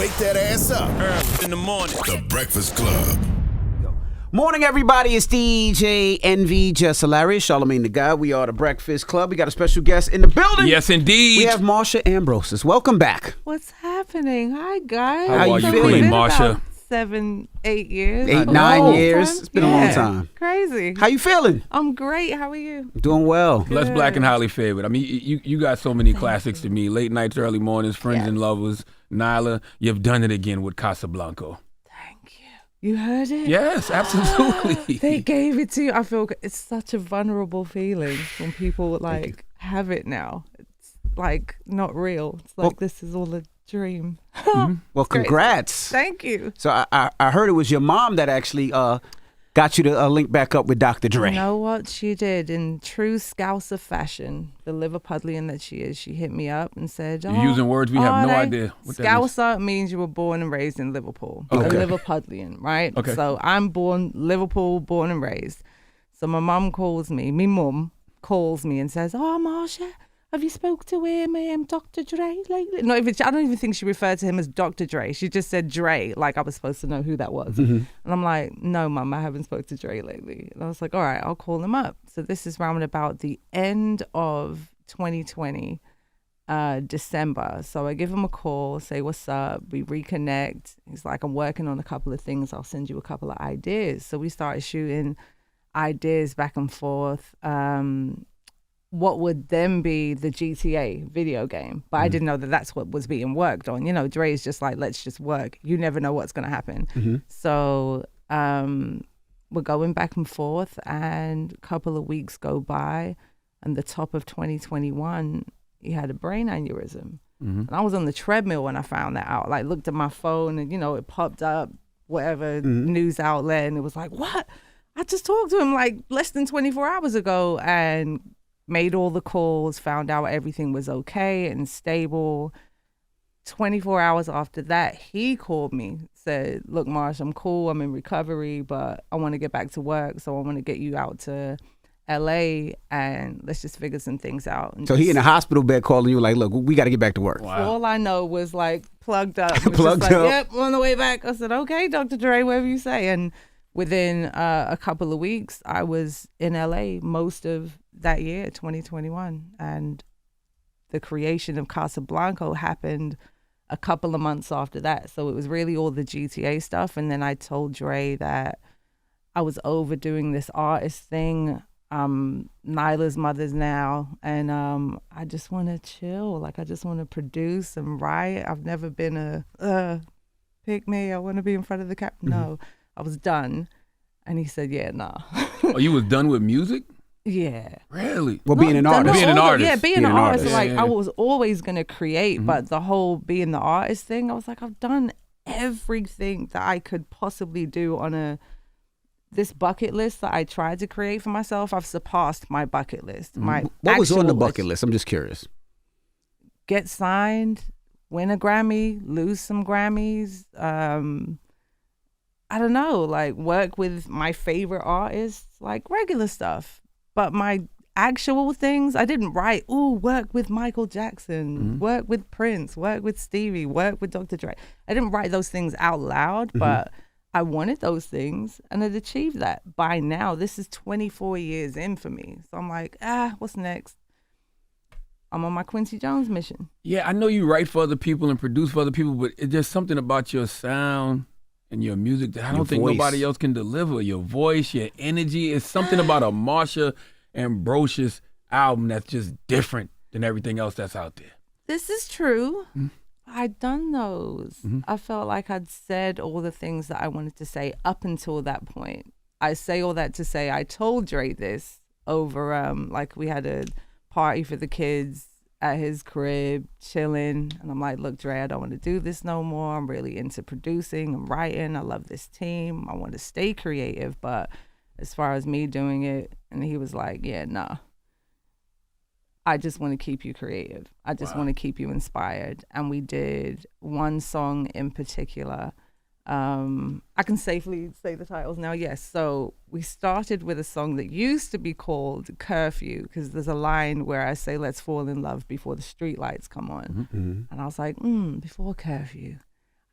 wake that ass up. Early in the morning. The Breakfast Club. Morning, everybody. It's DJ NV, Jess Hilarious, Charlamagne the guy. We are the Breakfast Club. We got a special guest in the building. Yes, indeed. We have Marsha Ambrosius. Welcome back. What's happening? Hi, guys. How you feeling, It's been Marsha? about 7, 8 years. 8, 9 years. It's been a long time. Crazy. How you feeling? I'm great. How are you? Doing well. Blessed, black, and highly favored. I mean, you got so many classics to me. Late nights, early mornings, friends and lovers. Nyla, you've done it again with Casablanca. Thank you. You heard it? Yes, absolutely. They gave it to you. I feel it's such a vulnerable feeling when people have it now. It's like not real. It's like this is all a dream. Well, congrats. Thank you. So I heard it was your mom that actually got you to link back up with Dr. Dre. You know what she did? In true Scouser fashion, the Liverpudlian that she is, she hit me up and said, You're using words we have no idea what that means. Scouser means you were born and raised in Liverpool. Okay. A Liverpudlian, right? Okay. So I'm Liverpool, born and raised. So my mum calls me, and says, oh, Marsha, have you spoke to him, Dr. Dre lately? I don't even think she referred to him as Dr. Dre. She just said Dre, like I was supposed to know who that was. And I'm like, no, Mum, I haven't spoke to Dre lately. And I was like, all right, I'll call him up. So this is round about the end of 2020, December. So I give him a call, say, what's up? We reconnect. He's like, I'm working on a couple of things. I'll send you a couple of ideas. So we started shooting ideas back and forth. What would then be the GTA video game. But I didn't know that that's what was being worked on. You know, Dre's just like, let's just work. You never know what's going to happen. So we're going back and forth, and a couple of weeks go by, and the top of 2021, he had a brain aneurysm. And I was on the treadmill when I found that out. Like, looked at my phone and, it popped up, whatever news outlet, and it was like, what? I just talked to him like less than 24 hours ago, and made all the calls, found out everything was okay and stable. 24 hours after that, he called me, said, look, Marsha, I'm cool, I'm in recovery, but I want to get back to work, so I want to get you out to LA and let's just figure some things out. And So he in a hospital bed calling you like, look, we got to get back to work. Wow. all I know was like plugged up. Plugged up. Yep, on the way back. I said, okay, Dr. Dre, whatever you say. And within a couple of weeks, I was in LA most of that year, 2021. And the creation of Casablanca happened a couple of months after that. So it was really all the GTA stuff. And then I told Dre that I was overdoing this artist thing. Nyla's mother's now. And I just want to chill. Like, I just want to produce and write. I've never been pick me. I want to be in front of the camera. No. I was done. And he said, yeah, nah. Oh, you was done with music? Yeah. Really? Well, being an artist. Being an artist. Yeah, being an artist. Like, Yeah. I was always going to create, but the whole being the artist thing, I was like, I've done everything that I could possibly do on this bucket list that I tried to create for myself. I've surpassed my bucket list. What was on the bucket list? I'm just curious. Get signed, win a Grammy, lose some Grammys. I don't know, like work with my favorite artists, like regular stuff. But my actual things, I didn't write, work with Michael Jackson, work with Prince, work with Stevie, work with Dr. Dre. I didn't write those things out loud, but I wanted those things and I'd achieved that. By now, this is 24 years in for me. So I'm like, what's next? I'm on my Quincy Jones mission. Yeah, I know you write for other people and produce for other people, but it's just something about your sound and your music that I don't think nobody else can deliver. Your voice, your energy. It's something about a Marsha Ambrosius album that's just different than everything else that's out there. This is true. I'd done those. I felt like I'd said all the things that I wanted to say up until that point. I say all that to say I told Dre this over, like we had a party for the kids at his crib, chilling. And I'm like, look, Dre, I don't want to do this no more. I'm really into producing and writing. I love this team. I want to stay creative. But as far as me doing it, and he was like, yeah, nah. I just want to keep you creative. I just want to keep you inspired. And we did one song in particular. I can safely say the titles now. Yes. So we started with a song that used to be called Curfew, because there's a line where I say, let's fall in love before the street lights come on. And I was like, before curfew,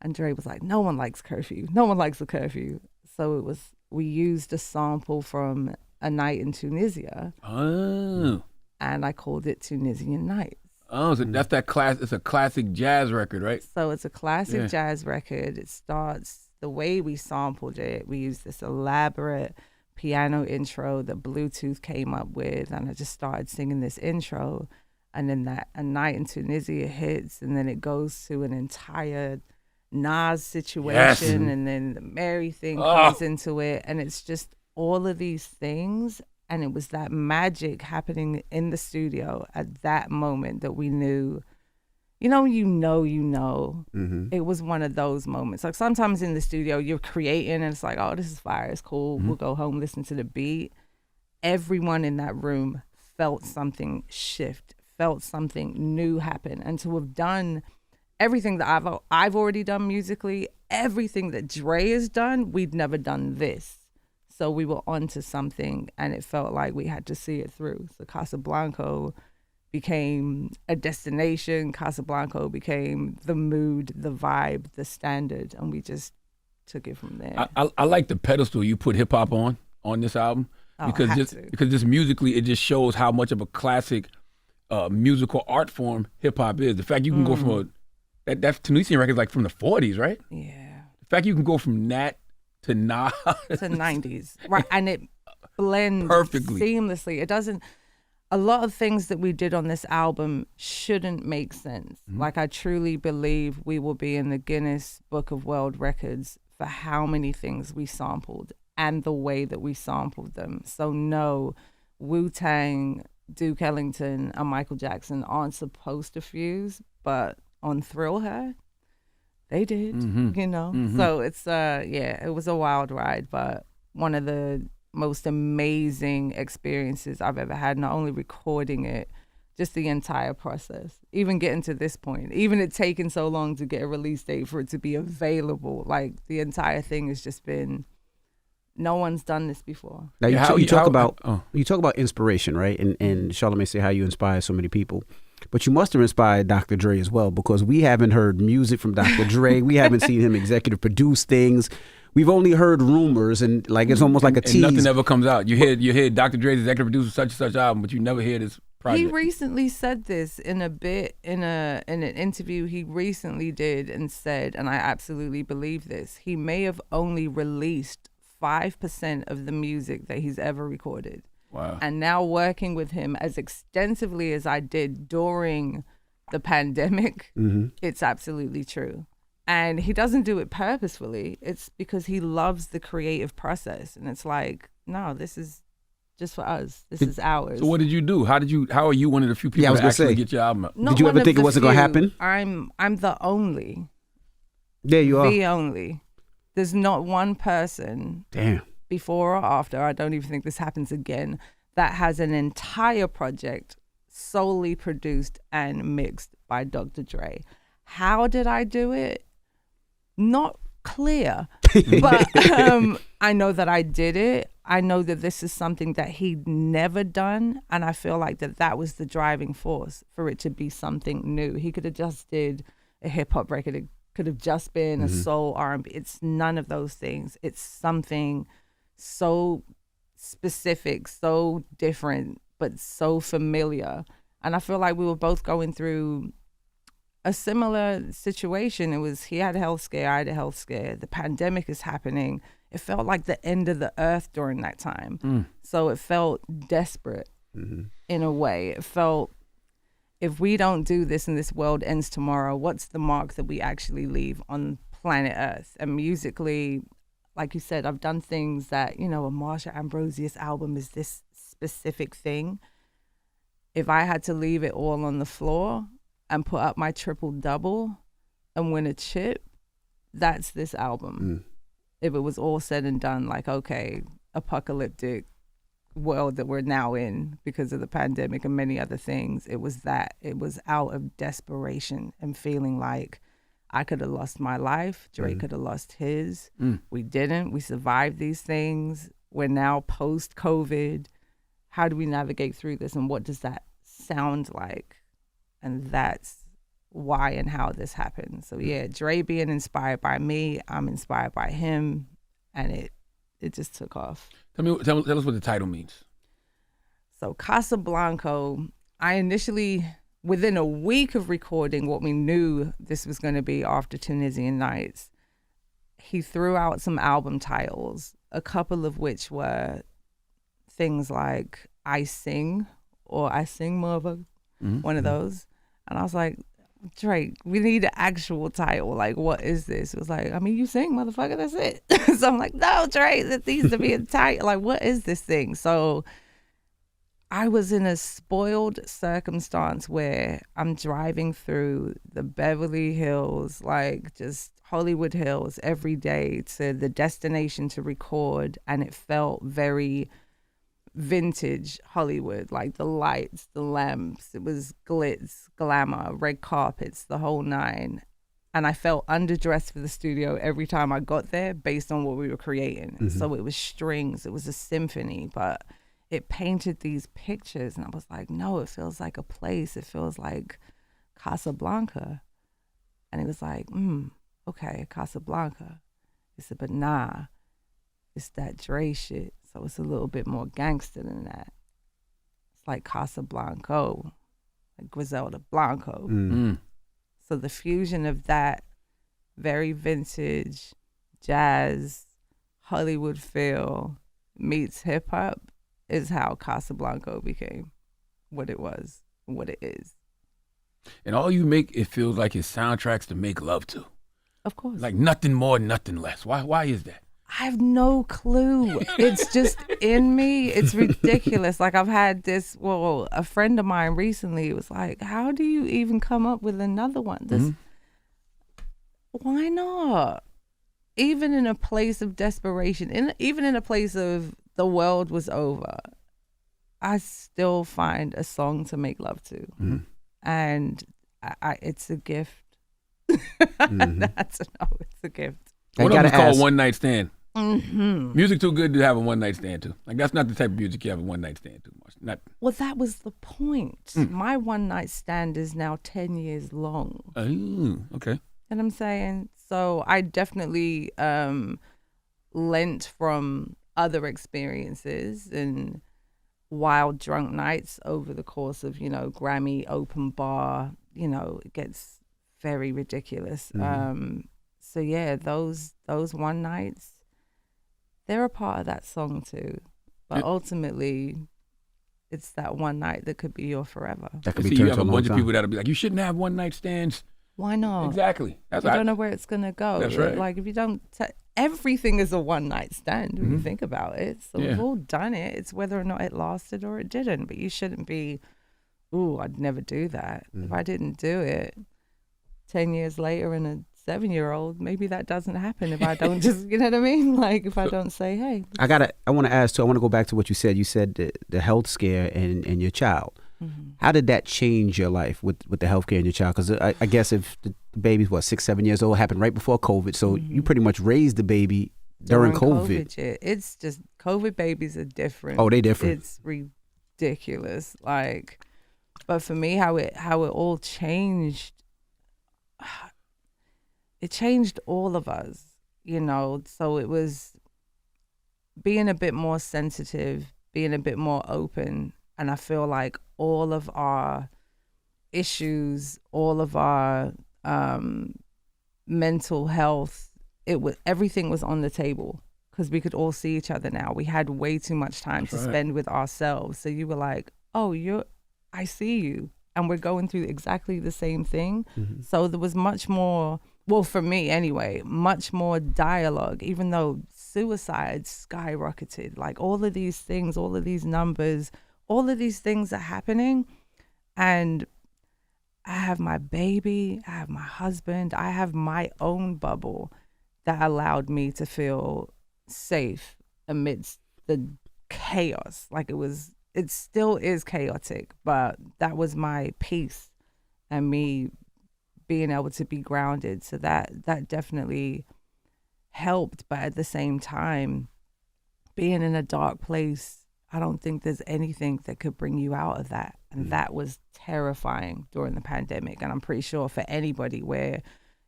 And Dre was like, no one likes curfew. No one likes the curfew. So we used a sample from A Night in Tunisia. Oh. And I called it Tunisian Nights. Oh, so that's that class. It's a classic jazz record, right? So it's a classic jazz record. It starts the way we sampled it. We used this elaborate piano intro that Bluetooth came up with, and I just started singing this intro, and then that A Night in Tunisia hits, and then it goes to an entire Nas situation, and then the Mary thing comes into it, and it's just all of these things. And it was that magic happening in the studio at that moment that we knew, you know. Mm-hmm. It was one of those moments. Like sometimes in the studio, you're creating and it's like, oh, this is fire, it's cool. Mm-hmm. We'll go home, listen to the beat. Everyone in that room felt something shift, felt something new happen. And to have done everything that I've already done musically, everything that Dre has done, we'd never done this. So we were onto something, and it felt like we had to see it through. So Casablanca became a destination. Casablanca became the mood, the vibe, the standard, and we just took it from there. I like the pedestal you put hip hop on this album because just musically it just shows how much of a classic musical art form hip hop is. The fact you can go from that Tunisian record is like from the 40s, right? Yeah. The fact you can go from that to Nas to 90s, right? And it blends perfectly, seamlessly. It doesn't. A lot of things that we did on this album shouldn't make sense. Mm-hmm. Like I truly believe we will be in the Guinness Book of World Records for how many things we sampled and the way that we sampled them. So no, Wu-Tang, Duke Ellington, and Michael Jackson aren't supposed to fuse, but on Thrill Her, they did, you know? Mm-hmm. So it's, it was a wild ride, but one of the most amazing experiences I've ever had, not only recording it, just the entire process, even getting to this point, even it taking so long to get a release date for it to be available. Like the entire thing has just been, no one's done this before. Now you talk about inspiration, right? And Charlamagne say how you inspire so many people. But you must have inspired Dr. Dre as well, because we haven't heard music from Dr. Dre. We haven't seen him executive produce things. We've only heard rumors, and like it's almost like a tease. And nothing ever comes out. You hear Dr. Dre's executive producer such and such album, but you never hear this project. He recently said this in an interview he recently did, and said, and I absolutely believe this, he may have only released 5% of the music that he's ever recorded. Wow. And now working with him as extensively as I did during the pandemic, it's absolutely true. And he doesn't do it purposefully. It's because he loves the creative process. And it's like, no, this is just for us. This is ours. So what did you do? How are you one of the few people that actually get your album out? Did you ever think it wasn't going to happen? I'm the only. There you are. The only. There's not one person. Damn. Before or after, I don't even think this happens again, that has an entire project solely produced and mixed by Dr. Dre. How did I do it? Not clear, but I know that I did it. I know that this is something that he'd never done, and I feel like that was the driving force for it to be something new. He could have just did a hip-hop record. It could have just been a soul R&B. It's none of those things. It's something so specific, so different, but so familiar. And I feel like we were both going through a similar situation. It was, he had a health scare, I had a health scare. The pandemic is happening. It felt like the end of the earth during that time. So it felt desperate in a way. It felt, if we don't do this and this world ends tomorrow, what's the mark that we actually leave on planet Earth? And musically, like you said, I've done things that, you know, a Marsha Ambrosius album is this specific thing. If I had to leave it all on the floor and put up my triple-double and win a chip, that's this album. If it was all said and done, like, okay, apocalyptic world that we're now in because of the pandemic and many other things, it was that. It was out of desperation and feeling like I could have lost my life. Drake could have lost his. We didn't. We survived these things. We're now post-COVID. How do we navigate through this? And what does that sound like? And that's why and how this happened. So yeah, Dre being inspired by me, I'm inspired by him, and it just took off. Tell us what the title means. So Casablanca, I initially, within a week of recording what we knew this was going to be after Tunisian Nights, he threw out some album titles, a couple of which were things like I Sing or I Sing Motherfucker, one of those. And I was like, Drake, we need an actual title. Like, what is this? It was like, I mean, you sing, motherfucker, that's it. So I'm like, no, Drake, it needs to be a title. Like, what is this thing? So I was in a spoiled circumstance where I'm driving through the Beverly Hills, like just Hollywood Hills every day to the destination to record. And it felt very vintage Hollywood, like the lights, the lamps, it was glitz, glamour, red carpets, the whole nine. And I felt underdressed for the studio every time I got there based on what we were creating. And so it was strings, it was a symphony, but it painted these pictures. And I was like, no, it feels like a place. It feels like Casablanca. And he was like, okay, Casablanca. I said, but nah, it's that Dre shit. So it's a little bit more gangster than that. It's like Casablanca, like Griselda Blanco. So the fusion of that very vintage jazz Hollywood feel meets hip hop is how Casablanca became what it was, what it is. And all you make, it feels like it's soundtracks to make love to. Of course. Like nothing more, nothing less. Why is that? I have no clue. It's just in me. It's ridiculous. Like I've had this, a friend of mine recently was like, how do you even come up with another one? Why not? Even in a place of desperation, even in a place of the world was over, I still find a song to make love to. And it's a gift. It's a gift. One of them is called One Night Stand. Music too good to have a one night stand to. Like that's not the type of music you have a one night stand to. Well, that was the point. My one night stand is now 10 years long. Okay. And I'm saying, so I definitely lent from other experiences and wild drunk nights over the course of, Grammy open bar, it gets very ridiculous. So yeah, those one nights, they're a part of that song too. But ultimately, it's that one night that could be your forever. That could be you have a bunch of people that'll be like, you shouldn't have one night stands. Why not? Exactly. You don't know where it's going to go. That's right. Like if you don't, everything is a one night stand when you think about it. So we've all done it. It's whether or not it lasted or it didn't. But you shouldn't be, I'd never do that. If I didn't do it, 10 years later in a 7-year-old, maybe that doesn't happen if I don't just, you know what I mean? Like if I don't say, hey. I want to ask too, I want to go back to what you said. You said the health scare and your child. How did that change your life with the healthcare in your child? Because I guess if the baby's 6-7 years old, happened right before COVID, so you pretty much raised the baby during COVID. It's just COVID babies are different. Oh, they different. It's ridiculous. Like, but for me, how it all changed. It changed all of us, So it was being a bit more sensitive, being a bit more open. And I feel like all of our issues, all of our mental health, everything was on the table because we could all see each other now. We had way too much time to spend with ourselves. So you were like, I see you. And we're going through exactly the same thing. So there was much more, for me anyway, much more dialogue, even though suicide skyrocketed. Like all of these things, all of these numbers, all of these things are happening. And I have my baby, I have my husband, I have my own bubble that allowed me to feel safe amidst the chaos. Like it still is chaotic, but that was my peace and me being able to be grounded. So that definitely helped. But at the same time, being in a dark place, I don't think there's anything that could bring you out of that. And that was terrifying during the pandemic. And I'm pretty sure for anybody where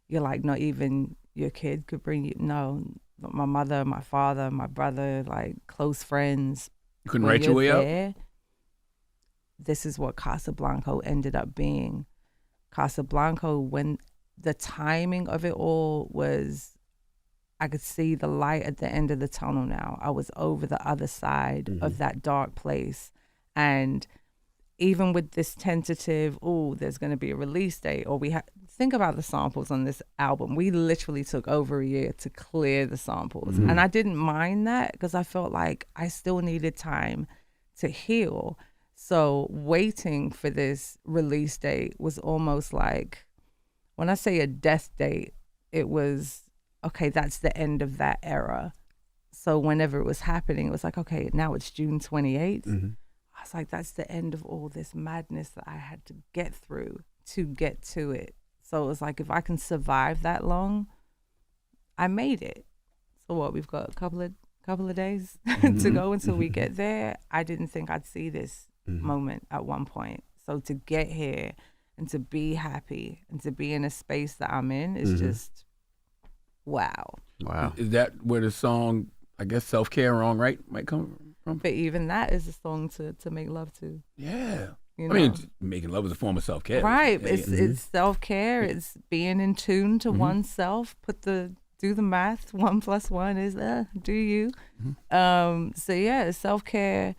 you're like, not even your kid could bring you, no, my mother, my father, my brother, like close friends. You couldn't write your way out? This is what Casablanca ended up being. Casablanca, when the timing of it all was, I could see the light at the end of the tunnel now. I was over the other side of that dark place. And even with this tentative, there's going to be a release date, or think about the samples on this album. We literally took over a year to clear the samples. And I didn't mind that because I felt like I still needed time to heal. So waiting for this release date was almost like, when I say a death date, it was, okay, that's the end of that era. So whenever it was happening, it was like, okay, now it's June 28th. I was like, that's the end of all this madness that I had to get through to get to it. So it was like, if I can survive that long, I made it. So what, we've got a couple of days to go until we get there. I didn't think I'd see this moment at one point. So to get here and to be happy and to be in a space that I'm in is just, wow. Is that where the song, I guess, Self-Care, Wrong Right might come from? But even that is a song to make love to. Yeah. You know? I mean, making love is a form of self-care. Right. Yeah, It's self-care. It's being in tune to oneself. Do the math. 1 + 1 is do you. So yeah, self-care.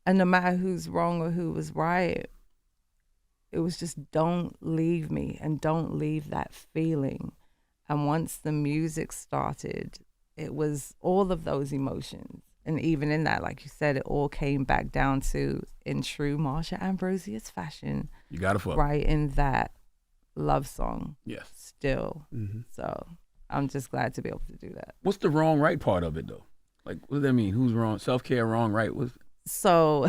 And no matter who's wrong or who was right, it was just don't leave me and don't leave that feeling. And once the music started, it was all of those emotions. And even in that, like you said, it all came back down to, in true Marsha Ambrosius fashion, you got to fuck. Right in that love song. Yes. Still. So I'm just glad to be able to do that. What's the wrong right part of it, though? Like, what does that mean? Who's wrong? Self-care, wrong right? So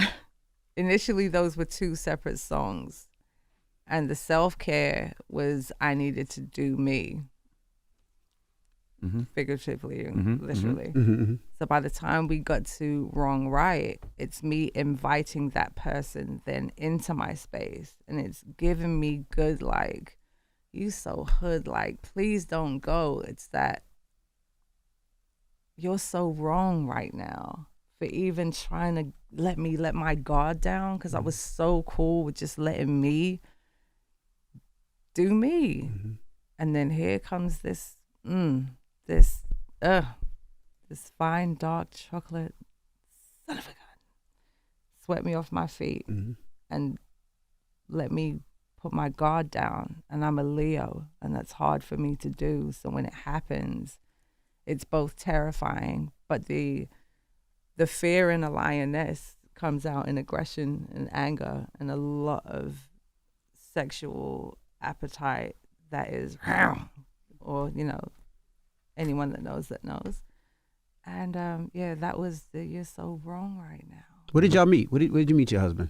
initially, those were two separate songs. And the self-care was I needed to do me. Figuratively and literally. So by the time we got to Wrong Right, it's me inviting that person then into my space, and it's giving me good, like, you so hood, like, please don't go. It's that you're so wrong right now for even trying to let my guard down, because I was so cool with just letting me do me. And then here comes this this fine dark chocolate, son of a gun, swept me off my feet and let me put my guard down. And I'm a Leo, and that's hard for me to do. So when it happens, it's both terrifying, but the fear in a lioness comes out in aggression and anger and a lot of sexual appetite that is, or, you know, anyone that knows. And that was you're so wrong right now. Where did y'all meet? Where did you meet your husband?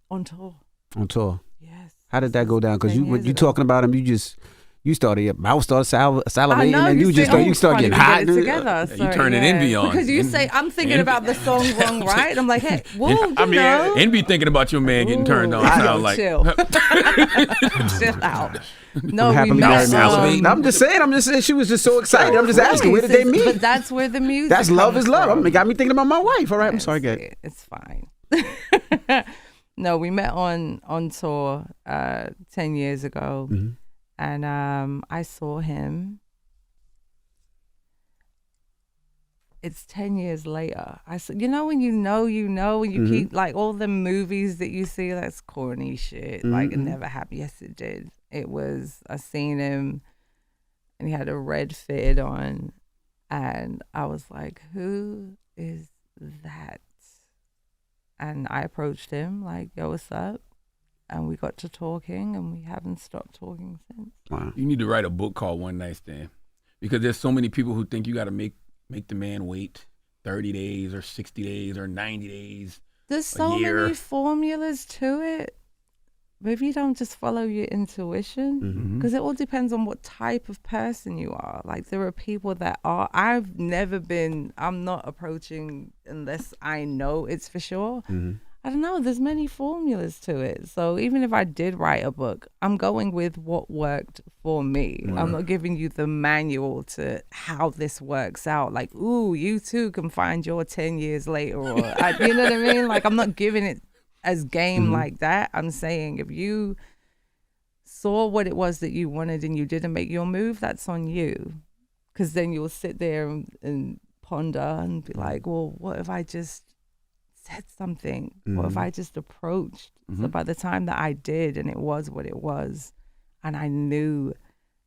On tour. On tour. Yes. How did that go down? Because you talking about him, you started, your mouth started salivating, know, and you start getting hot. Together, you turning envy on. Because you say, I'm thinking about the song Wrong Right. I'm like, hey, well, envy thinking about your man getting turned on. Sound like chill. Chill out. No, I'm we met. I'm just saying. She was just so excited. I'm just asking, where did they meet? But that's where the music. That's love is love. It got me thinking about my wife. All right, I'm sorry, guys. It's fine. No, we met on tour 10 years ago. And I saw him. It's 10 years later. I said, when you know, and you keep, like, all the movies that you see, that's corny shit. Like, it never happened. Yes, it did. I seen him, and he had a red fitted on, and I was like, who is that? And I approached him, like, yo, what's up? And we got to talking, and we haven't stopped talking since. Wow. You need to write a book called One Night Stand, because there's so many people who think you got to make the man wait 30 days or 60 days or 90 days. There's so many formulas to it, But if you don't just follow your intuition, Mm-hmm. because it all depends on what type of person you are. Like there are people that are, I'm not approaching unless I know it's for sure. Mm-hmm. I don't know, there's many formulas to it. So even if I did write a book, I'm going with what worked for me. Right. I'm not giving you the manual to how this works out. Like, ooh, you too can find your 10 years later. Or, you know what I mean? Like, I'm not giving it as game like that. I'm saying if you saw what it was that you wanted and you didn't make your move, that's on you. Because then you'll sit there and ponder and be like, well, what if I just said something? What if I just approached? So by the time that I did and it was what it was, and I knew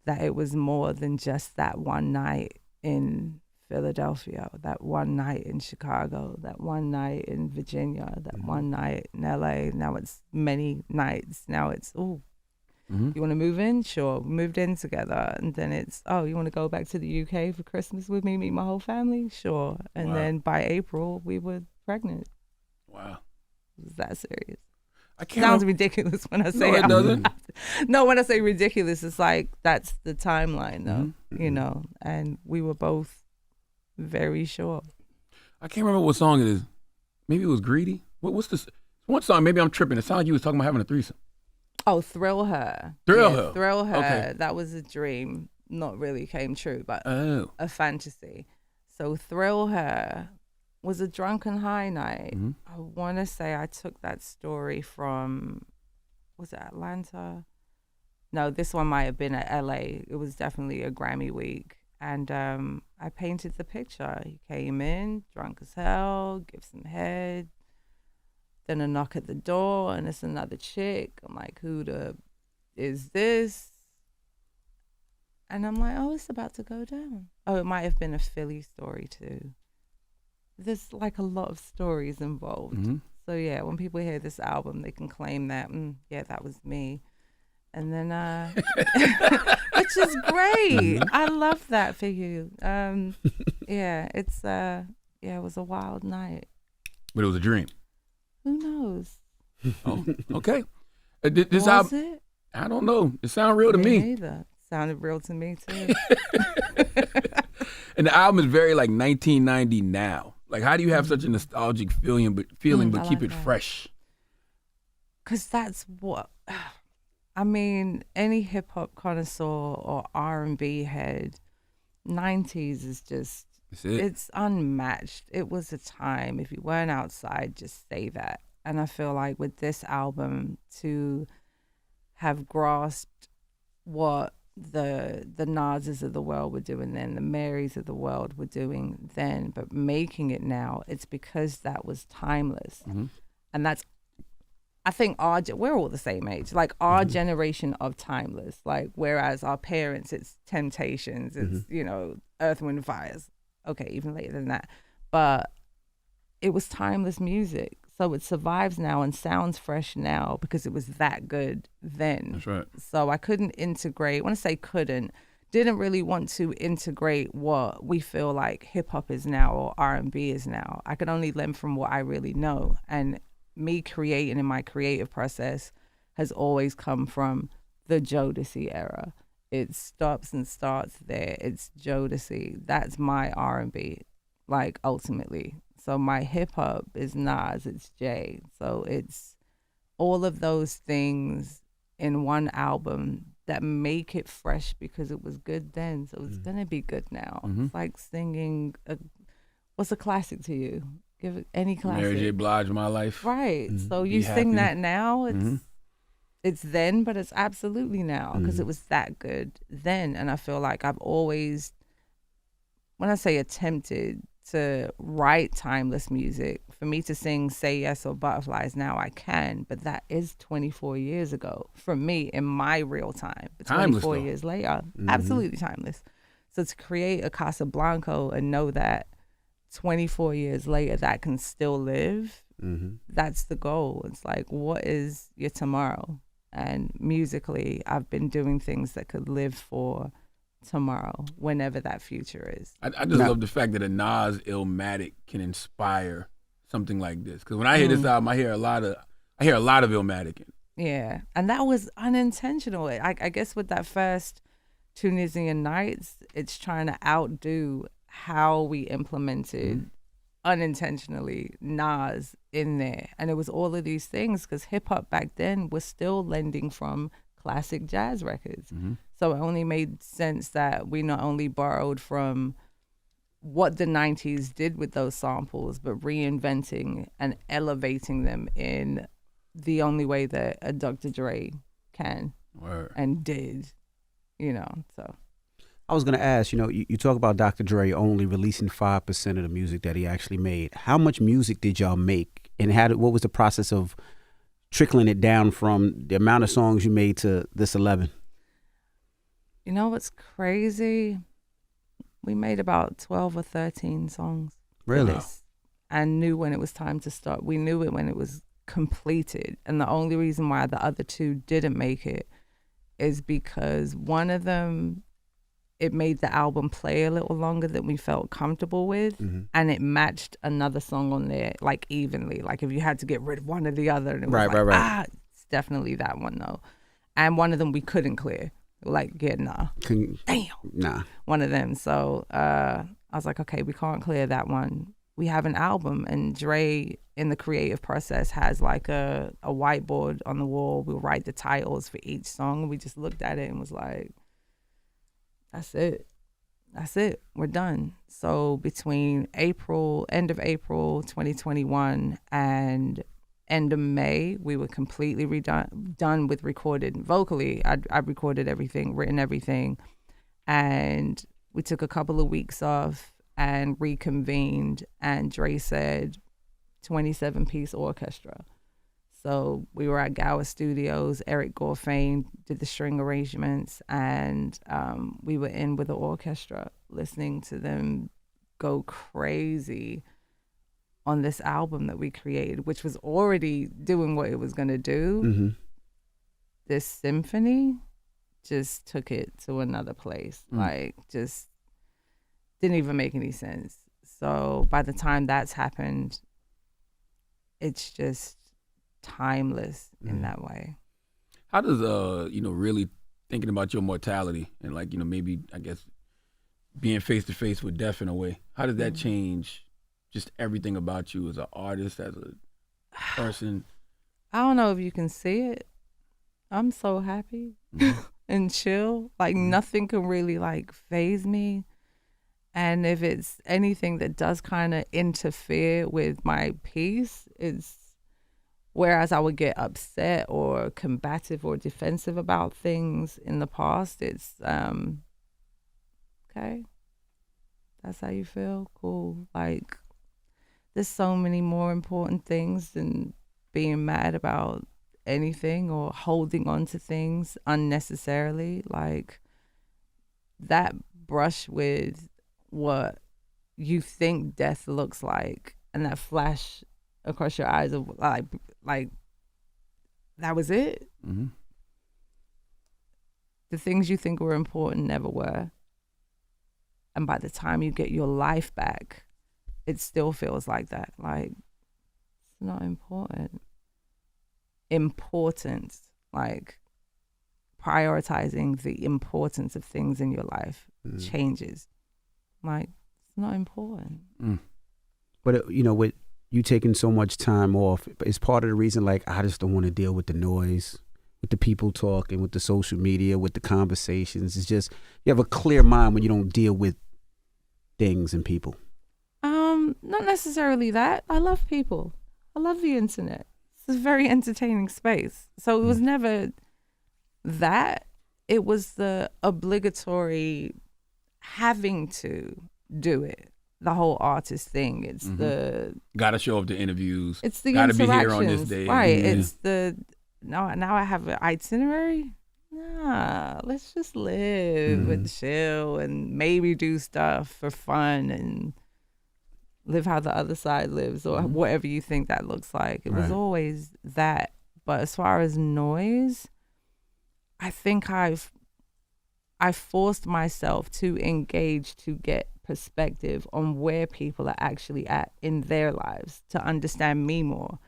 that it was more than just that one night in Philadelphia, that one night in Chicago, that one night in Virginia, that one night in LA. Now it's many nights. Now it's, you want to move in? Sure. We moved in together. And then it's, you want to go back to the UK for Christmas with me, meet my whole family? Sure. And then by April, we were pregnant. Wow. It was that serious. I can't Sounds ridiculous when I say No, it doesn't. No, when I say ridiculous, it's like that's the timeline, though, you know, and we were both very sure. I can't remember what song it is. Maybe it was Greedy. What's this? One song, maybe I'm tripping. It sounded like you was talking about having a threesome. Oh, Thrill Her. Thrill Her. Thrill Her. Okay. That was a dream. Not really came true, but Oh. a fantasy. So Thrill Her was a drunken high night. I want to say I took that story from, was it Atlanta? No, this one might have been at LA. It was definitely a Grammy week. And I painted the picture. He came in, drunk as hell, give some head. Then a knock at the door, and it's another chick. I'm like, who the is this? And I'm like, oh, it's about to go down. Oh, it might have been a Philly story too. There's like a lot of stories involved. So yeah, when people hear this album, they can claim that, yeah, that was me. And then, which is great. I love that for you. Yeah, it's, it was a wild night. But it was a dream. Who knows? Oh, okay. This Was album, it? I don't know. It sounded real to me. Neither. Sounded real to me too. And the album is very like 1990 now. Like, how do you have such a nostalgic feeling, but I keep like it that. fresh? Because that's what, I mean, any hip hop connoisseur or R&B head, 90s is just, That's it. it's unmatched. It was a time. If you weren't outside, just say that. And I feel like with this album, to have grasped what the Nas's of the world were doing then, the Marys of the world were doing then, but making it now, it's because that was timeless. And that's, I think we're all the same age. Like our generation of timeless. Like whereas our parents, it's Temptations, it's you know, Earth, Wind, and Fires. Okay, even later than that. But it was timeless music, so it survives now and sounds fresh now because it was that good then. That's right. So I couldn't integrate. When I say couldn't, didn't really want to integrate what we feel like hip hop is now or R&B is now. I could only learn from what I really know, and me creating in my creative process has always come from the Jodeci era. It stops and starts there. It's Jodeci. That's my R&B, like ultimately. So my hip hop is Nas, it's Jay. So it's all of those things in one album that make it fresh because it was good then. So it's gonna be good now. It's like singing what's a classic to you? Give it any classic. Mary J. Blige, My Life. Right. So Be you sing Happy. that now, it's then, but it's absolutely now because it was that good then. And I feel like I've always, when I say attempted to write timeless music, for me to sing Say Yes or Butterflies now I can, but that is 24 years ago from me in my real time. But Timeless, 24 though. years later, absolutely timeless. So to create a Casablanca and know that 24 years later that can still live, that's the goal. It's like, what is your tomorrow? And musically, I've been doing things that could live for tomorrow, whenever that future is. I just love the fact that a Nas Illmatic can inspire something like this. Because when I hear this album, I hear a lot of Illmatic. Yeah, and that was unintentional. I guess with that first Tunisian Nights, it's trying to outdo how we implemented unintentionally Nas in there. And it was all of these things because hip hop back then was still lending from classic jazz records. So it only made sense that we not only borrowed from what the 90s did with those samples, but reinventing and elevating them in the only way that a Dr. Dre can and did, so. I was going to ask, you talk about Dr. Dre only releasing 5% of the music that he actually made. How much music did y'all make? And what was the process of trickling it down from the amount of songs you made to this 11? You know what's crazy? We made about 12 or 13 songs. Really? And knew when it was time to start. We knew it when it was completed. And the only reason why the other two didn't make it is because one of them, it made the album play a little longer than we felt comfortable with, and it matched another song on there like evenly. Like if you had to get rid of one or the other, and it was right. It's definitely that one though. And one of them we couldn't clear. Like, nah. Nah. One of them. So I was like, okay, we can't clear that one. We have an album, and Dre in the creative process has like a whiteboard on the wall. We'll write the titles for each song. We just looked at it and was like, that's it. We're done. So between end of April 2021 and end of May, we were completely done with recorded vocally. I recorded everything, written everything, and we took a couple of weeks off and reconvened. And Dre said, 27-piece orchestra. So we were at Gower Studios. Eric Gorfain did the string arrangements, and we were in with the orchestra, listening to them go crazy on this album that we created, which was already doing what it was going to do. This symphony just took it to another place. Like, just didn't even make any sense. So by the time that's happened, it's just timeless in that way. How does really thinking about your mortality and maybe I guess being face to face with death in a way, how does that change just everything about you as an artist, as a person? I don't know if you can see it. I'm so happy and chill. Like nothing can really faze me. And if it's anything that does kind of interfere with my peace, it's whereas I would get upset or combative or defensive about things in the past, it's, okay, that's how you feel? Cool. Like, there's so many more important things than being mad about anything or holding on to things unnecessarily. Like, that brush with what you think death looks like and that flash across your eyes of like that was it. The things you think were important never were, and by the time you get your life back, it still feels like that. Like, it's not important. Like prioritizing the importance of things in your life changes. Like, it's not important. But with you taking so much time off, it's part of the reason, I just don't want to deal with the noise, with the people talking, with the social media, with the conversations. It's just, you have a clear mind when you don't deal with things and people. Not necessarily that. I love people. I love the internet. It's a very entertaining space. So it was never that. It was the obligatory having to do it. The whole artist thing. It's the gotta show up to interviews. It's the gotta be here interactions. on this day. Right. Yeah. It's the now I have an itinerary. Nah, let's just live and chill and maybe do stuff for fun and live how the other side lives or whatever you think that looks like. It was always that. But as far as noise, I think I forced myself to engage to get perspective on where people are actually at in their lives to understand me more,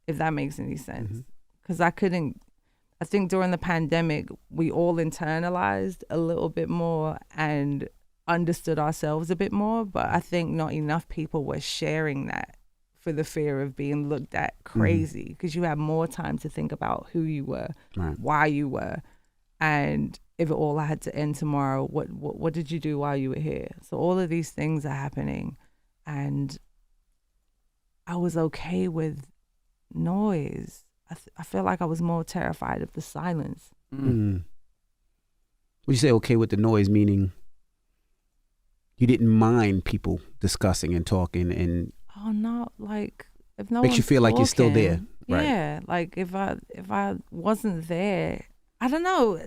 if that makes any sense. because I think during the pandemic, we all internalized a little bit more and understood ourselves a bit more. But I think not enough people were sharing that for the fear of being looked at crazy, because you had more time to think about who you were, why you were, and if it all had to end tomorrow, what did you do while you were here? So all of these things are happening, and I was okay with noise. I feel like I was more terrified of the silence. Would you say okay with the noise, meaning you didn't mind people discussing and talking and... Oh no, like if no makes you feel like you're still there, right? Yeah, like if I wasn't there, I don't know.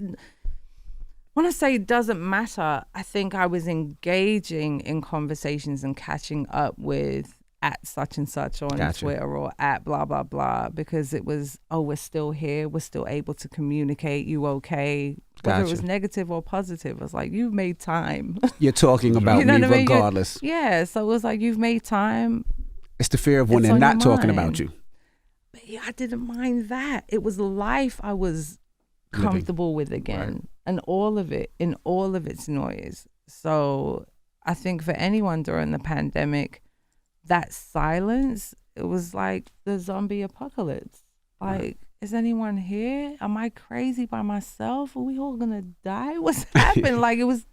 When I say it doesn't matter, I think I was engaging in conversations and catching up with at such and such on Twitter or at blah blah blah, because it was, oh, we're still here, we're still able to communicate. You okay? Whether it was negative or positive, it was like, you've made time. You're talking about me regardless. Yeah, so it was like, you've made time. It's the fear of when they're not talking about you. But yeah, I didn't mind that. It was life I was comfortable with again, and all of it, in all of its noise. So I think for anyone during the pandemic, that silence, it was like the zombie apocalypse. Like, is anyone here? Am I crazy by myself? Are we all gonna die? What's happened? Like, it was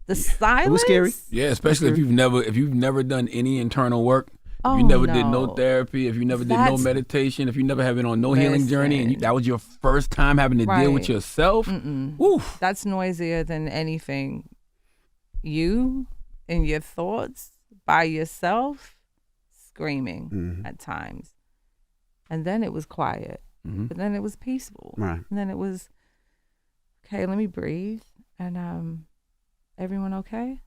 the silence. It was scary. Yeah, especially if you've never done any internal work. If you never did no therapy, if you never did no meditation, if you never have been on no healing journey, and that was your first time having to deal with yourself, oof. That's noisier than anything. You and your thoughts by yourself, screaming at times. And then it was quiet, but then it was peaceful. Right. And then it was, okay, let me breathe. And everyone okay?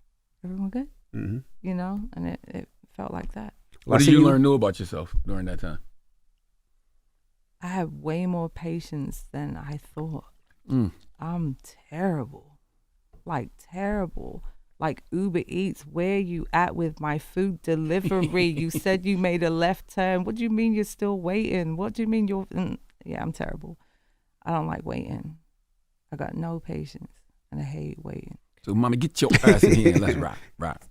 Everyone good? You know, and it felt like that. What did you learn new about yourself during that time? I have way more patience than I thought. I'm terrible. Like terrible. Like Uber Eats, where you at with my food delivery? You said you made a left turn. What do you mean you're still waiting? What do you mean you're... Yeah, I'm terrible. I don't like waiting. I got no patience and I hate waiting. So, mommy, get your ass in here and let's rock.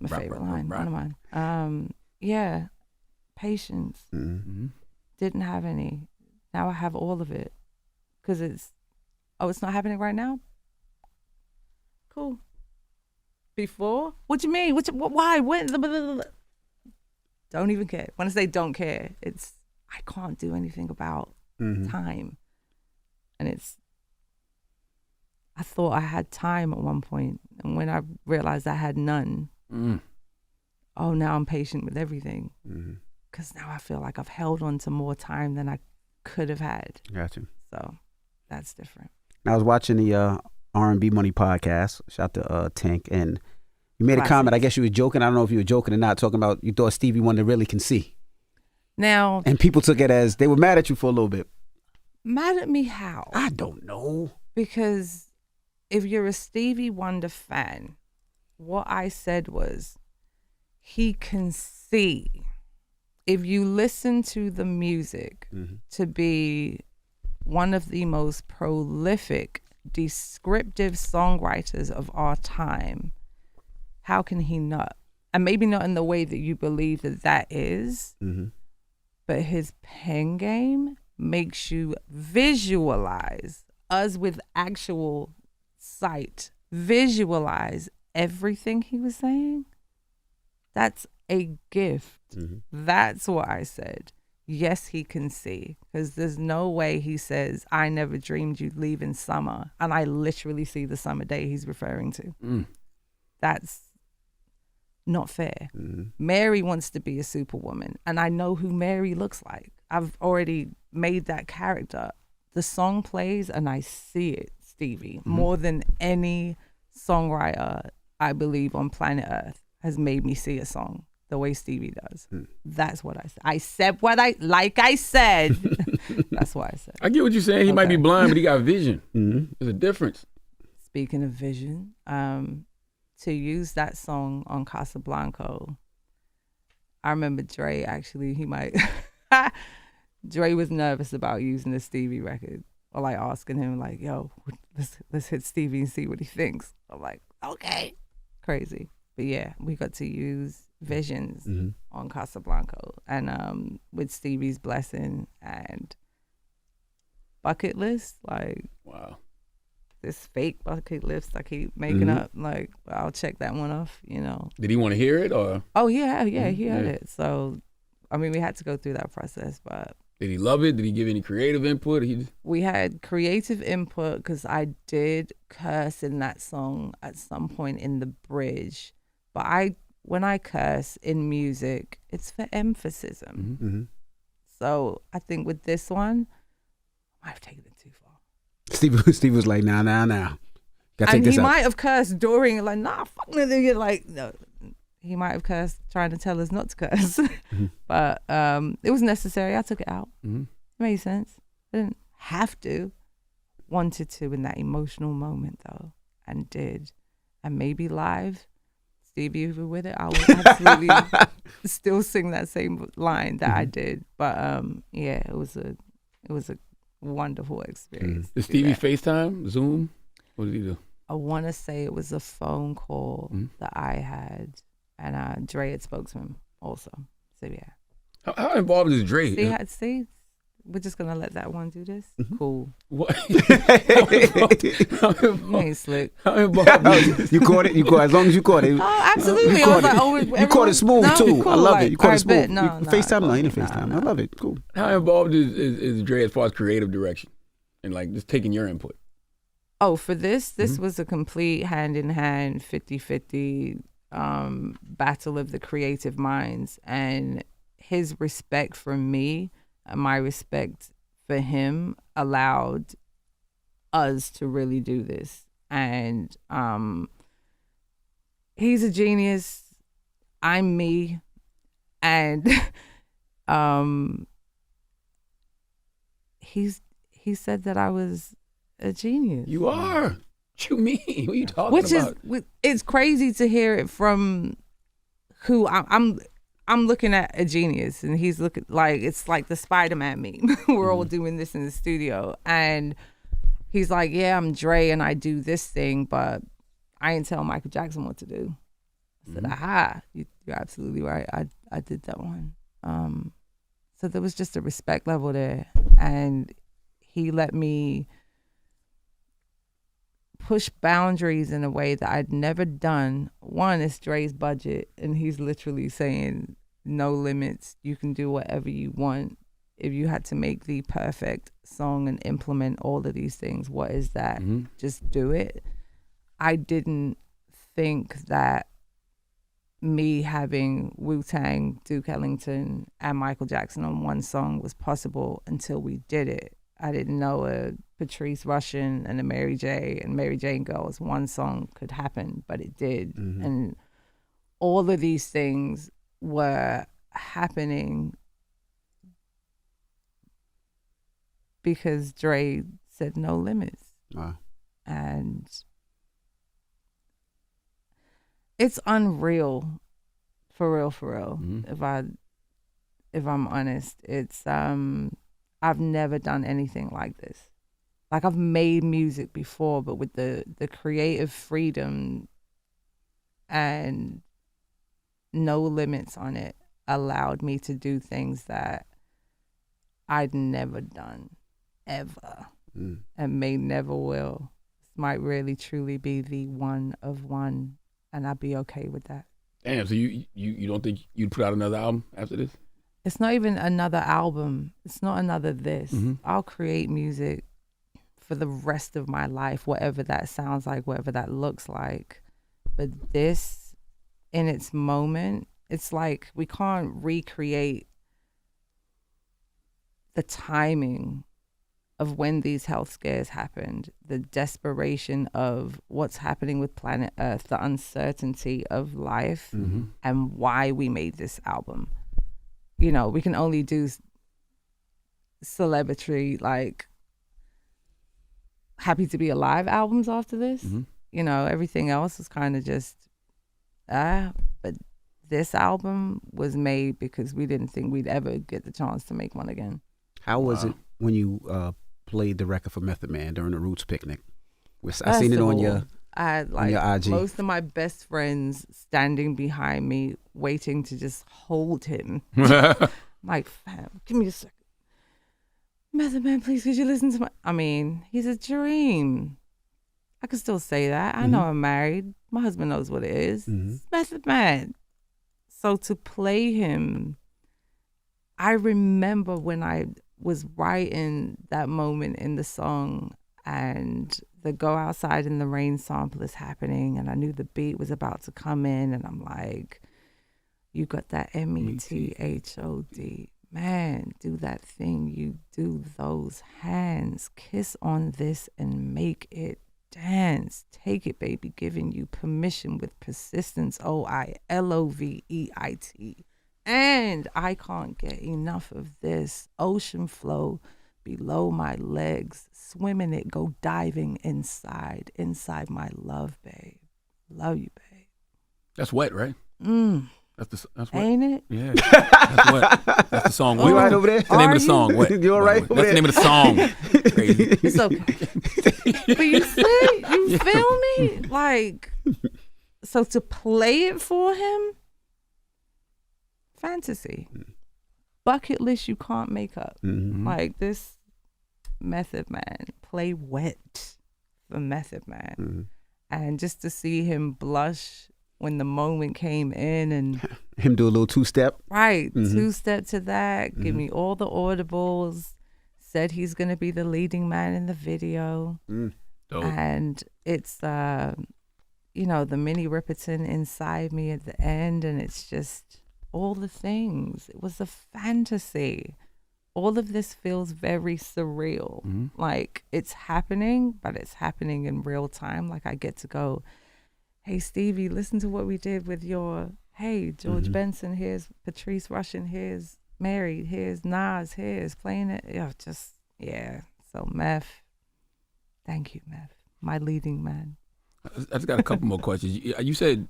It's my favorite line. One of mine. Yeah, patience. Didn't have any. Now I have all of it. Because it's not happening right now? Cool. Before? What do you mean? Why? When? Don't even care. When I say don't care, it's I can't do anything about time. And I thought I had time at one point, and when I realized I had none, oh, now I'm patient with everything. Because now I feel like I've held on to more time than I could have had. Gotcha. So that's different. I was watching the R&B Money podcast. Shout out to Tank, and you made a comment. I guess you were joking. I don't know if you were joking or not. Talking about you thought Stevie Wonder really can see. Now, and people took it as they were mad at you for a little bit. Mad at me how? I don't know. Because if you're a Stevie Wonder fan, what I said was he can see. If you listen to the music to be one of the most prolific, descriptive songwriters of our time, how can he not? And maybe not in the way that you believe that is, but his pen game makes you visualize, us with actual sight, visualize everything he was saying. That's a gift. That's what I said. Yes, he can see, because there's no way he says, I never dreamed you'd leave in summer, and I literally see the summer day he's referring to. That's not fair. Mary wants to be a superwoman, and I know who Mary looks like. I've already made that character. The song plays and I see it, Stevie, more than any songwriter I believe on planet Earth has made me see a song the way Stevie does. That's what I said. I said what I said. That's what I said. I get what you're saying. He might be blind, but he got vision. There's a difference. Speaking of vision, to use that song on Casablanca, I remember Dre actually, he might, Dre was nervous about using the Stevie record, or like asking him like, "Yo, let's hit Stevie and see what he thinks." I'm like, "Okay." Crazy, but yeah, we got to use Visions on Casablanca, and with Stevie's blessing and Bucket List, like wow, this fake bucket list I keep making up. Like, I'll check that one off. Did he want to hear it or? Oh yeah, he heard it. So, I mean, we had to go through that process, but. Did he love it? Did he give any creative input? We had creative input because I did curse in that song at some point in the bridge. But when I curse in music, it's for emphasis. So I think with this one, I might have taken it too far. Steve was like, nah. Gotta take this he out. might have cursed during, like, nah, fuck nigga. Like, no. He might have cursed trying to tell us not to curse. But it was necessary. I took it out. It made sense. I didn't have to. Wanted to in that emotional moment, though, and did. And maybe live, Stevie, if you were with it, I would absolutely still sing that same line that I did. But yeah, it was a wonderful experience. Did Stevie FaceTime, Zoom? What did he do? I want to say it was a phone call that I had. And Dre had spoke to him also. So yeah. How involved is Dre? See, we're just gonna let that one do this. Cool. What? You ain't slick. How involved? You caught it. As long as you caught it. Oh, absolutely. I was like, you caught it smooth too. Cool. I love like, it. You caught it smooth. No, FaceTime? No, you didn't FaceTime. I love it. Cool. How involved is Dre as far as creative direction and like just taking your input? Oh, for this was a complete hand-in-hand, 50-50 battle of the creative minds, and his respect for me and my respect for him allowed us to really do this. And he's a genius. I'm me. And he said that I was a genius. You are. What you mean? What are you talking about? It's crazy to hear it from who I'm looking at a genius, and he's looking like it's like the Spider-Man meme. We're all doing this in the studio, and he's like, "Yeah, I'm Dre, and I do this thing, but I ain't tell Michael Jackson what to do." I said, "Aha, you're absolutely right. I did that one." So there was just a respect level there, and he let me push boundaries in a way that I'd never done. One is Dre's budget, and he's literally saying, no limits, you can do whatever you want. If you had to make the perfect song and implement all of these things, what is that? Just do it. I didn't think that me having Wu-Tang, Duke Ellington, and Michael Jackson on one song was possible until we did it. I didn't know a Patrice Rushen and a Mary J. and Mary Jane Girls one song could happen, but it did. And all of these things were happening because Dre said no limits. Wow. And it's unreal, for real. If I'm honest, it's I've never done anything like this. Like, I've made music before, but with the creative freedom and no limits on it allowed me to do things that I'd never done, ever, and may never will. This might really, truly be the one of one, and I'd be okay with that. Damn, so you don't think you'd put out another album after this? It's not even another album. It's not another this. I'll create music for the rest of my life, whatever that sounds like, whatever that looks like. But this, in its moment, it's like we can't recreate the timing of when these health scares happened, the desperation of what's happening with planet Earth, the uncertainty of life, and why we made this album. You know, we can only do celebratory, like, happy to be alive albums after this. You know, everything else was kind of just, but this album was made because we didn't think we'd ever get the chance to make one again. How was it when you played the record for Method Man during the Roots picnic? I seen it on your IG. Most of my best friends standing behind me, waiting to just hold him. Like, fam, give me a second. Method Man, please, could you listen to my... I mean, he's a dream. I can still say that. I know I'm married. My husband knows what it is. It's Method Man. So to play him, I remember when I was writing that moment in the song and the Go Outside in the Rain sample is happening and I knew the beat was about to come in and I'm like, you got that METHOD. Man, do that thing. You do those hands. Kiss on this and make it dance. Take it, baby. Giving you permission with persistence. OILOVEIT. And I can't get enough of this. Ocean flow below my legs. Swimming it, go diving inside my love, babe. Love you, babe. That's wet, right? That's wet. Ain't it? Yeah. That's wet. That's the song. You right over there? That's the name of the song. Wet. You all right over That's the name of the song. Crazy. It's okay. But you see, you feel me? Like, so to play it for him, fantasy. Bucket list you can't make up. Like this Method Man, play wet for Method Man. And just to see him blush when the moment came in and him do a little two-step. Right, two-step to that, give me all the audibles, said he's going to be the leading man in the video. Dope. And it's, the mini Ripperton inside me at the end, and it's just all the things. It was a fantasy. All of this feels very surreal. Like it's happening, but it's happening in real time. Like I get to go, hey, Stevie, listen to what we did with your, hey, George Benson, here's Patrice Rushen, here's Mary, here's Nas, here's playing it. So Meth, thank you, Meth, my leading man. I just got a couple more questions. You said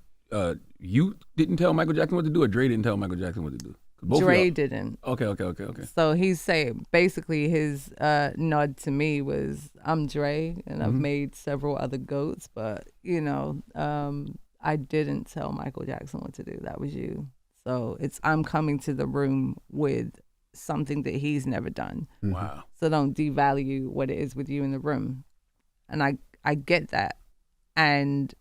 you didn't tell Michael Jackson what to do, or Dre didn't tell Michael Jackson what to do? Dre didn't. Okay. So he's saying, basically his nod to me was, I'm Dre, and I've made several other GOATs, but, I didn't tell Michael Jackson what to do. That was you. So I'm coming to the room with something that he's never done. Wow. So don't devalue what it is with you in the room. And I get that. And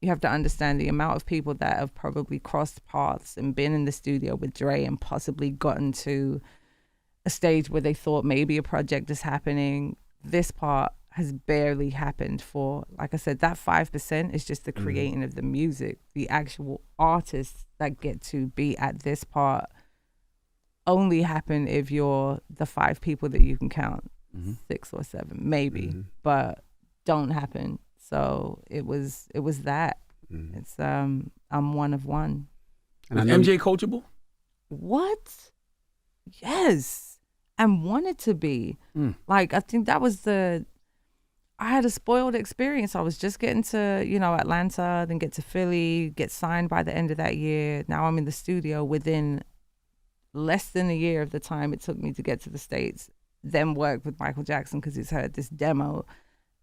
you have to understand the amount of people that have probably crossed paths and been in the studio with Dre and possibly gotten to a stage where they thought maybe a project is happening. This part has barely happened for, like I said, that 5% is just the creating of the music. The actual artists that get to be at this part only happen if you're the 5 people that you can count, 6 or 7, maybe, but don't happen. So it was that. It's I'm one of one. And MJ coachable? What? Yes, and wanted to be. Like I think that was I had a spoiled experience. I was just getting to Atlanta, then get to Philly, get signed by the end of that year. Now I'm in the studio within less than a year of the time it took me to get to the States. Then work with Michael Jackson because he's heard this demo.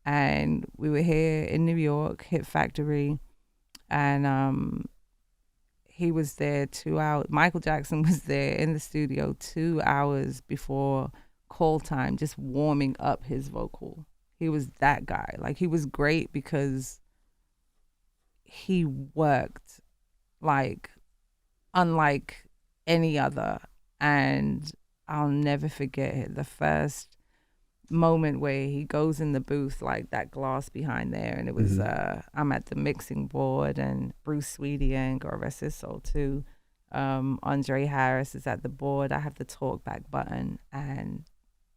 And we were here in New York, Hit Factory, and he was there 2 hours. Michael Jackson was there in the studio 2 hours before call time, just warming up his vocal. He was that guy. Like, he was great because he worked like unlike any other. And I'll never forget it. The first moment where he goes in the booth, like that glass behind there, and it was I'm at the mixing board, and Bruce Sweetie and God rest his soul too, Andre Harris is at the board. I have the talk back button, and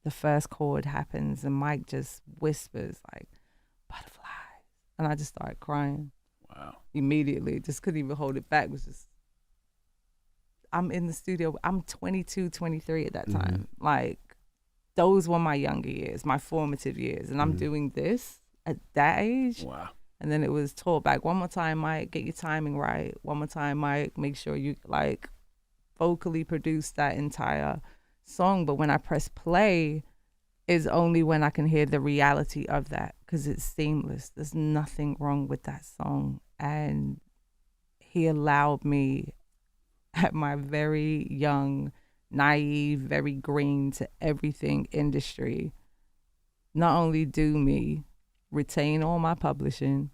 the first chord happens, and Mike just whispers like butterflies, and I just started crying. Wow. Immediately, just couldn't even hold it back. It was just, I'm in the studio, I'm 22, 23 at that time. Like, those were my younger years, my formative years. And I'm doing this at that age. Wow. And then it was talk back. One more time, Mike, get your timing right. One more time, Mike, make sure you vocally produce that entire song, but when I press play is only when I can hear the reality of that, because it's seamless. There's nothing wrong with that song. And he allowed me at my very young, naive, very green to everything industry, not only do me, retain all my publishing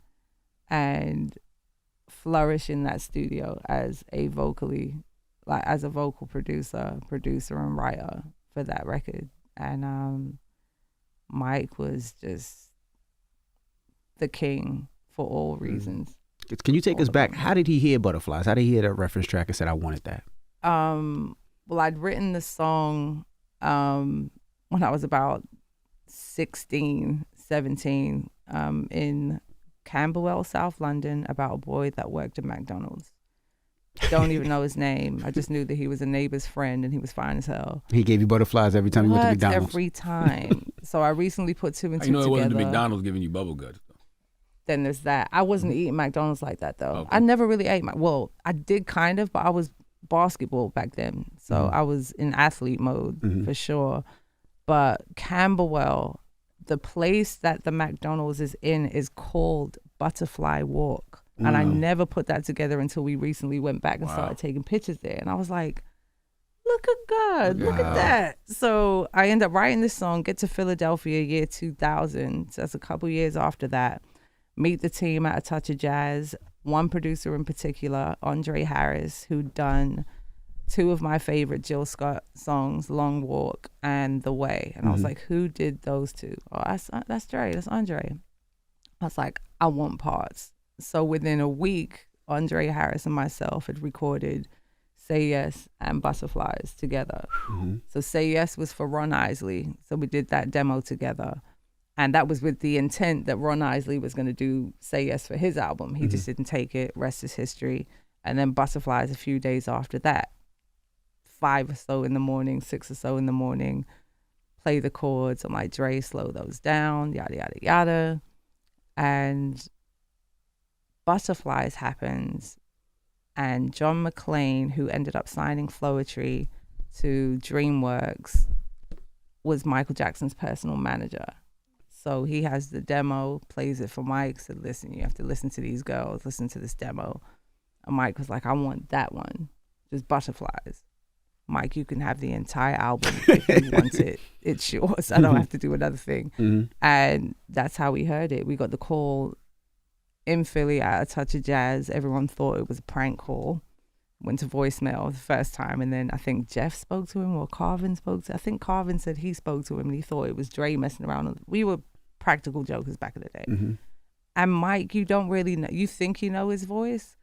and flourish in that studio as a vocal producer and writer for that record. And Mike was just the king for all reasons. Can you take us back? How did he hear Butterflies? How did he hear that reference track and said, I wanted that? Well, I'd written the song when I was about 16, 17, in Camberwell, South London, about a boy that worked at McDonald's. Don't even know his name. I just knew that he was a neighbor's friend and he was fine as hell. He gave you butterflies every time you went to McDonald's? Every time. So I recently put two and two together. It wasn't the McDonald's giving you bubble guts. Then there's that. I wasn't eating McDonald's like that, though. Okay. I never really ate well, I did kind of, but I was basketball back then. So I was in athlete mode for sure. But Camberwell, the place that the McDonald's is in is called Butterfly Walk. And I never put that together until we recently went back and started taking pictures there. And I was like, look at God, look at that. So I end up writing this song, get to Philadelphia year 2000. So that's a couple years after that. Meet the team at A Touch of Jazz. One producer in particular, Andre Harris, who'd done two of my favorite Jill Scott songs, Long Walk and The Way. And I was like, who did those two? Oh, that's Dre, that's Andre. I was like, I want parts. So within a week, Andre Harris and myself had recorded Say Yes and Butterflies together. So Say Yes was for Ron Isley. So we did that demo together. And that was with the intent that Ron Isley was going to do Say Yes for his album. He just didn't take it, rest is history. And then Butterflies a few days after that. 5 or so in the morning, 6 or so in the morning, play the chords. I'm like, Dre, slow those down, yada, yada, yada. And Butterflies happens. And John McClain, who ended up signing Floetry to DreamWorks, was Michael Jackson's personal manager. So he has the demo, plays it for Mike, said, listen, you have to listen to these girls, listen to this demo. And Mike was like, I want that one, just Butterflies. Mike, you can have the entire album if you want it. It's yours. I don't have to do another thing. And that's how we heard it. We got the call in Philly at A Touch of Jazz. Everyone thought it was a prank call. Went to voicemail the first time, and then I think Jeff spoke to him or Carvin spoke to. I think Carvin said he spoke to him and he thought it was Dre messing around. We were practical jokers back in the day. And Mike, you don't really know. You think you know his voice.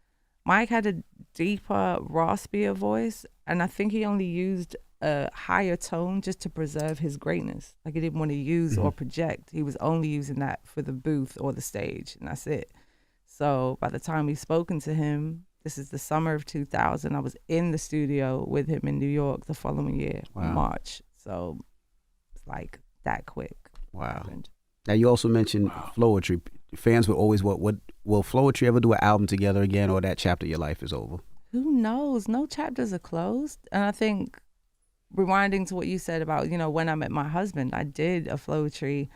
Mike had a deeper, raspier voice, and I think he only used a higher tone just to preserve his greatness. Like, he didn't want to use or project. He was only using that for the booth or the stage, and that's it. So by the time we've spoken to him, this is the summer of 2000. I was in the studio with him in New York the following year, March. So it's like that quick. Wow. Now, you also mentioned Floetry. Fans would always, will Floetry ever do an album together again, or that chapter of your life is over? Who knows? No chapters are closed. And I think, rewinding to what you said about, when I met my husband, I did a Floetry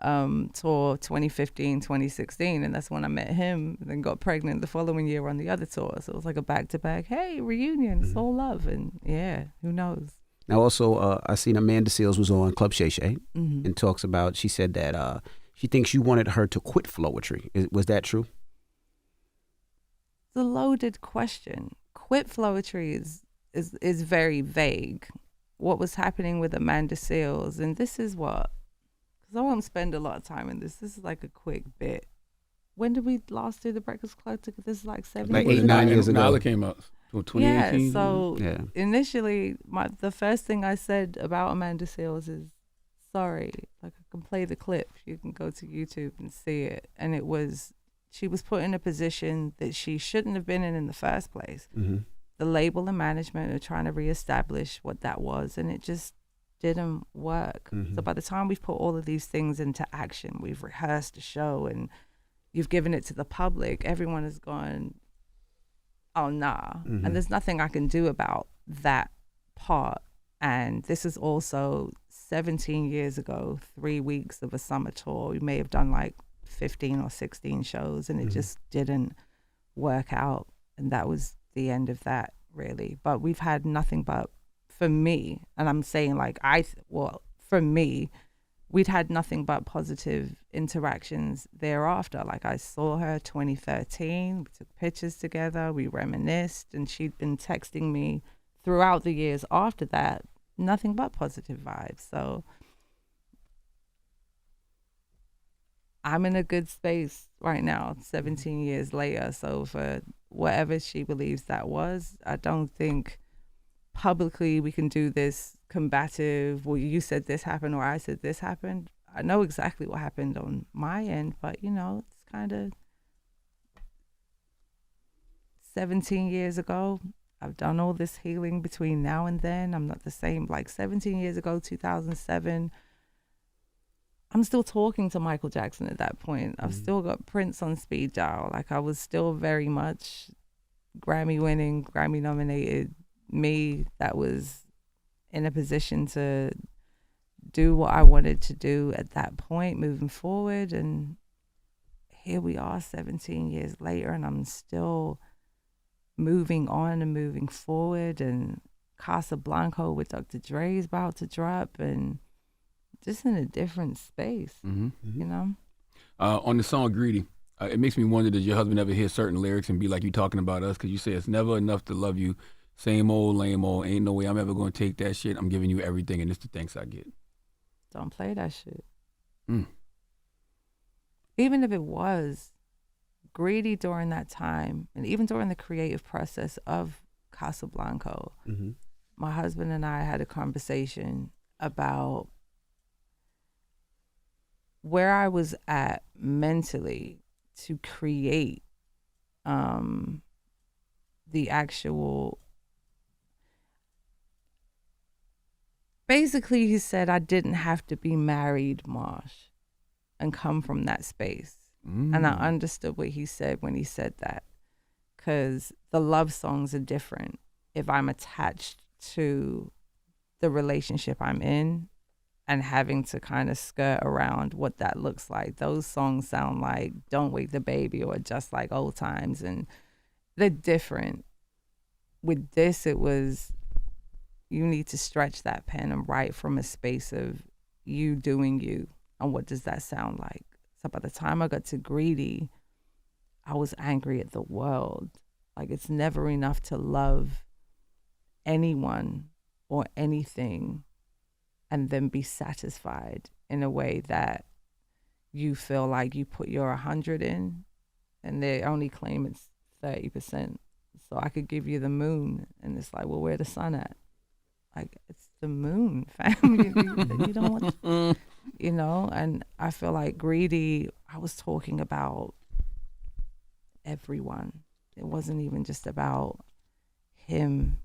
tour 2015, 2016, and that's when I met him, and then got pregnant the following year on the other tour. So it was like a back-to-back, hey, reunion, it's all love, and yeah, who knows? Now, also, I seen Amanda Seales was on Club Shay Shay and talks about, she said that she thinks you wanted her to quit Floetry. Was that true? It's a loaded question. Quit Floetry is very vague. What was happening with Amanda Seales, and this is what, because I won't spend a lot of time in this. This is like a quick bit. When did we last do the Breakfast Club? This is like 7 like years 8, 9 ago. years ago. Nala came out. 2018. Yeah, so initially, the first thing I said about Amanda Seales is, sorry, like, I can play the clip. You can go to YouTube and see it. And it was, she was put in a position that she shouldn't have been in the first place. The label and management are trying to reestablish what that was, and it just didn't work. So by the time we've put all of these things into action, we've rehearsed a show and you've given it to the public, everyone has gone, oh, nah. And there's nothing I can do about that part. And this is also 17 years ago, 3 weeks of a summer tour. We may have done like 15 or 16 shows, and it just didn't work out. And that was the end of that, really. But we've had nothing but, for me, and I'm saying like, for me, we'd had nothing but positive interactions thereafter. Like I saw her 2013, we took pictures together, we reminisced, and she'd been texting me throughout the years after that, nothing but positive vibes. So I'm in a good space right now, 17 years later. So for whatever she believes that was, I don't think publicly we can do this combative, well, you said this happened or I said this happened. I know exactly what happened on my end, but you know, it's kind of 17 years ago. I've done all this healing between now and then. I'm not the same. Like 17 years ago, 2007, I'm still talking to Michael Jackson at that point. I've still got Prince on speed dial. Like I was still very much Grammy winning, Grammy nominated me that was in a position to do what I wanted to do at that point moving forward. And here we are 17 years later, and I'm still moving on and moving forward. And Casablanca with Dr. Dre is about to drop, and just in a different space, you know? On the song Greedy, it makes me wonder, does your husband ever hear certain lyrics and be like, you talking about us? Because you say it's never enough to love you. Same old, lame old, ain't no way I'm ever going to take that shit. I'm giving you everything, and it's the thanks I get. Don't play that shit. Even if it was greedy during that time, and even during the creative process of Casablanca, my husband and I had a conversation about where I was at mentally to create the actual. Basically, he said I didn't have to be married, Marsh, and come from that space. And I understood what he said when he said that, because the love songs are different. If I'm attached to the relationship I'm in and having to kind of skirt around what that looks like, those songs sound like Don't Wake the Baby or Just Like Old Times, and they're different. With this, it was, you need to stretch that pen and write from a space of you doing you. And what does that sound like? So by the time I got to Greedy, I was angry at the world. Like, it's never enough to love anyone or anything and then be satisfied in a way that you feel like you put your 100 in and they only claim it's 30%. So I could give you the moon and it's like, well, where the sun at? Like, it's the moon, fam. You don't want, you know? And I feel like Greedy, I was talking about everyone. It wasn't even just about him.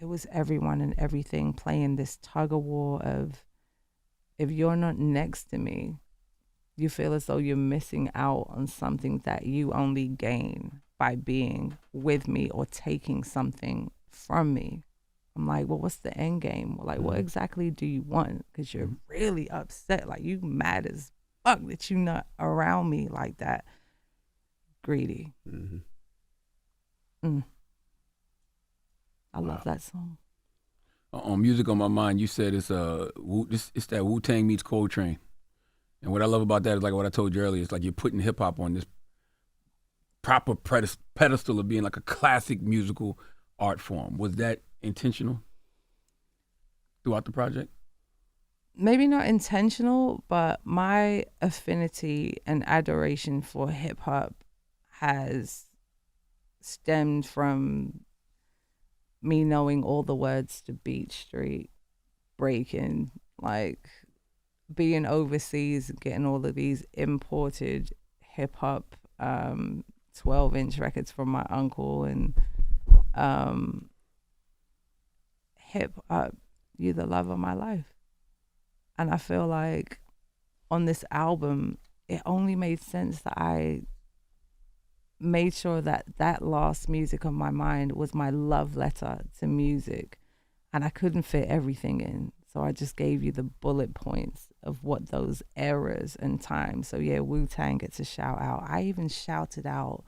It was everyone and everything playing this tug of war of, if you're not next to me, you feel as though you're missing out on something that you only gain by being with me or taking something from me. I'm like, well, what's the end game? Like, what exactly do you want? Because you're really upset. Like, you mad as fuck that you're not around me like that. Greedy. I love that song. On Music on My Mind, you said it's that Wu-Tang meets Coltrane. And what I love about that is, like what I told you earlier, it's like you're putting hip-hop on this proper pedestal of being like a classic musical art form. Was that intentional throughout the project? Maybe not intentional, but my affinity and adoration for hip hop has stemmed from me knowing all the words to Beat Street, breaking, like being overseas, getting all of these imported hip hop 12-inch records from my uncle, and hip hop, you're the love of my life. And I feel like on this album, it only made sense that I made sure that that last music on my mind was my love letter to music. and I couldn't fit everything in. So I just gave you the bullet points of what those eras and times. So yeah, Wu-Tang gets a shout out. I even shouted out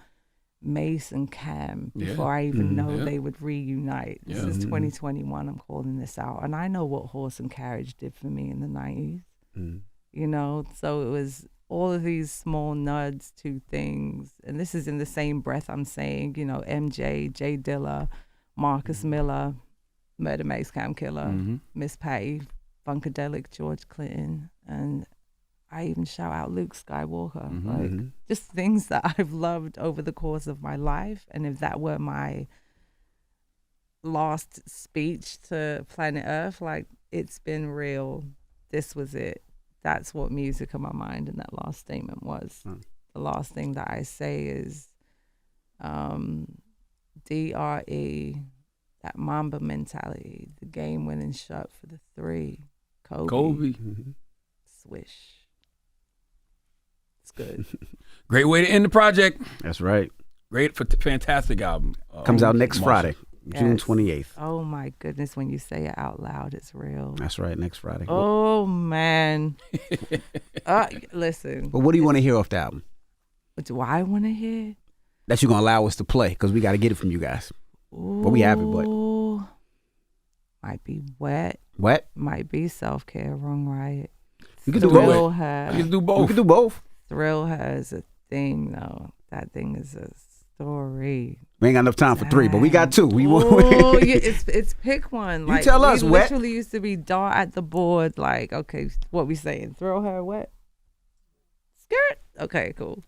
Mace and Cam before I even know they would reunite. This is 2021. I'm calling this out. And I know what Horse and Carriage did for me in the 90s. You know, so it was all of these small nods to things. And this is in the same breath I'm saying, you know, MJ, J Dilla, Marcus Miller, Murder Mace Cam Killer, Miss Patty, Funkadelic, George Clinton, and I even shout out Luke Skywalker. Like just things that I've loved over the course of my life. And if that were my last speech to planet Earth, like, it's been real. This was it. That's what music in my mind in that last statement was. The last thing that I say is DRE, that Mamba mentality, the game-winning shot for the 3. Kobe. Swish. It's good. Great way to end the project. That's right. Great, fantastic album. Comes out next Marsha. Friday, June 28th. Oh my goodness, when you say it out loud, it's real. That's right, next Friday. Oh man. Listen. But what do you want to hear off the album? What do I want to hear? That you're going to allow us to play, because we got to get it from you guys. But we have it, but. Might be Wet. Wet? Might be Self-Care, Wrong Riot. You can do Thrill both. Her. You can do both. We can do both. Thrill Her is a thing, though. That thing is a story. We ain't got enough time for 3, but we got 2. It's pick one. You tell us, we Wet. literally used to be dart at the board, like, okay, what we saying? Thrill Her, Wet? Skirt? Okay, cool.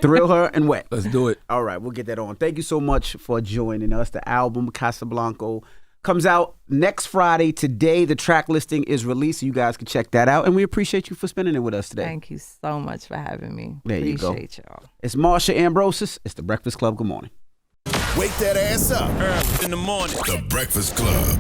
Thrill Her and Wet. Let's do it. All right, we'll get that on. Thank you so much for joining us. The album, Casablanca, comes out next Friday. Today, the track listing is released, so you guys can check that out. And we appreciate you for spending it with us today. Thank you so much for having me. There you go. Appreciate y'all. It's Marsha Ambrosius. It's The Breakfast Club. Good morning. Wake that ass up. In the morning. The Breakfast Club.